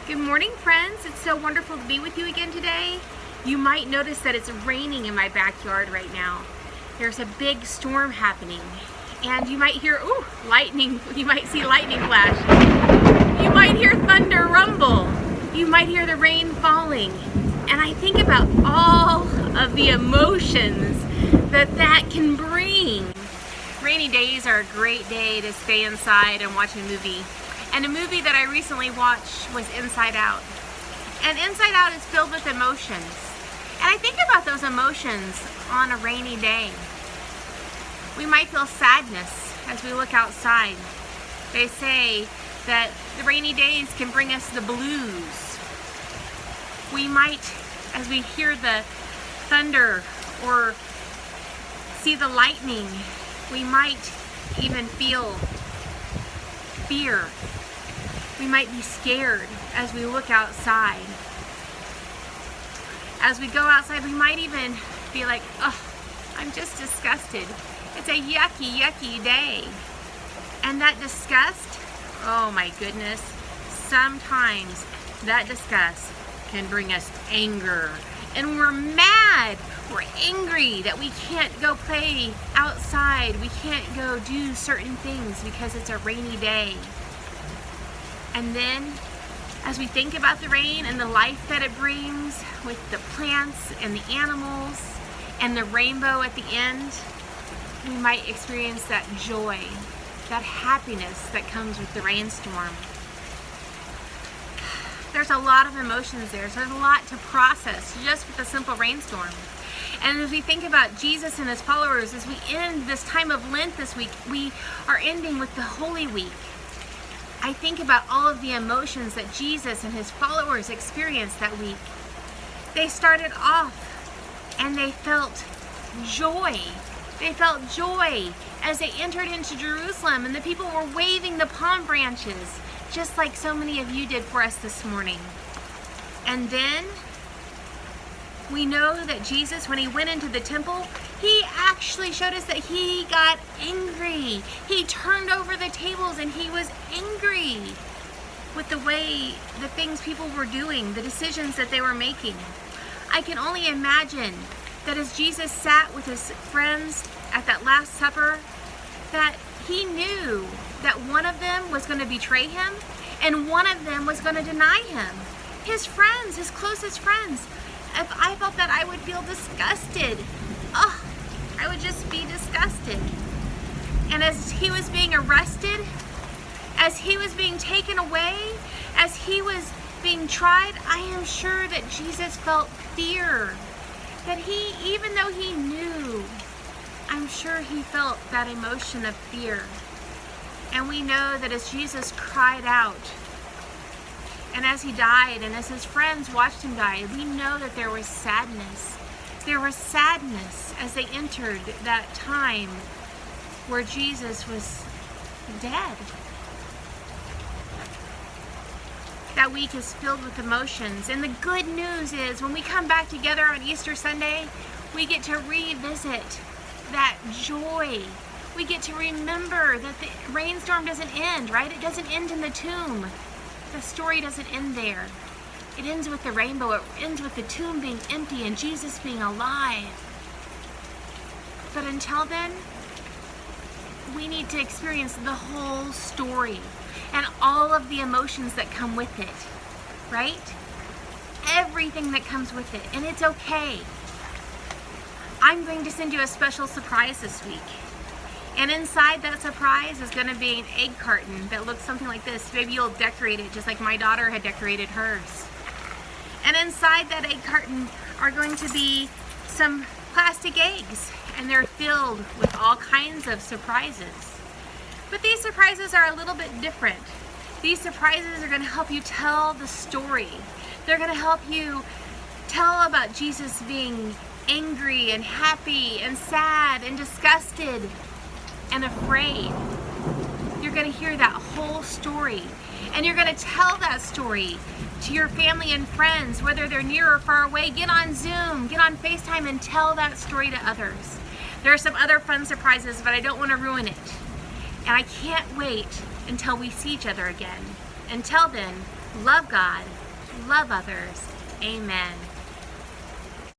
Good morning, friends. It's so wonderful to be with you again today. You might notice that it's raining in my backyard right now. There's a big storm happening, and you might hear, lightning. You might see lightning flash. You might hear thunder rumble. You might hear the rain falling. And I think about all of the emotions that can bring. Rainy days are a great day to stay inside and watch a movie. And a movie that I recently watched was Inside Out. And Inside Out is filled with emotions. And I think about those emotions on a rainy day. We might feel sadness as we look outside. They say that the rainy days can bring us the blues. We might, as we hear the thunder or see the lightning, we might even feel fear. We might be scared as we look outside. As we go outside, we might even be like, I'm just disgusted. It's a yucky day. And that disgust, oh my goodness, sometimes that disgust can bring us anger. And we're mad, we're angry that we can't go play outside. We can't go do certain things because it's a rainy day. And then, as we think about the rain and the life that it brings with the plants and the animals and the rainbow at the end, we might experience that joy, that happiness that comes with the rainstorm. There's a lot of emotions there. So there's a lot to process just with a simple rainstorm. And as we think about Jesus and his followers, as we end this time of Lent this week, we are ending with the Holy Week. I think about all of the emotions that Jesus and his followers experienced that week. They started off and they felt joy. They felt joy as they entered into Jerusalem, and the people were waving the palm branches, just like so many of you did for us this morning. And then we know that Jesus, when he went into the temple, he actually showed us that he got angry. He turned over the tables and he was angry with the things people were doing, the decisions that they were making. I can only imagine that as Jesus sat with his friends at that Last Supper, that he knew that one of them was going to betray him and one of them was going to deny him. His friends, his closest friends. If I felt that, I would feel disgusted. I would just be disgusted. And as he was being arrested, as he was being taken away, as he was being tried, I am sure that Jesus felt fear. That he, even though he knew, I'm sure he felt that emotion of fear. And we know that as Jesus cried out, and as he died, and as his friends watched him die, we know that there was sadness. There was sadness as they entered that time where Jesus was dead. That week is filled with emotions. And the good news is when we come back together on Easter Sunday, we get to revisit that joy. We get to remember that the rainstorm doesn't end, right? It doesn't end in the tomb. The story doesn't end there. It ends with the rainbow. It ends with the tomb being empty and Jesus being alive. But until then, we need to experience the whole story and all of the emotions that come with it, right? Everything that comes with it, and it's okay. I'm going to send you a special surprise this week. And inside that surprise is going to be an egg carton that looks something like this. Maybe you'll decorate it just like my daughter had decorated hers. And inside that egg carton are going to be some plastic eggs, and they're filled with all kinds of surprises. But these surprises are a little bit different. These surprises are going to help you tell the story. They're going to help you tell about Jesus being angry and happy and sad and disgusted and afraid. You're going to hear that whole story, and you're going to tell that story to your family and friends, whether they're near or far away. Get on Zoom, get on FaceTime, and tell that story to others. There are some other fun surprises, but I don't want to ruin it. And I can't wait until we see each other again. Until then, love God, love others. Amen.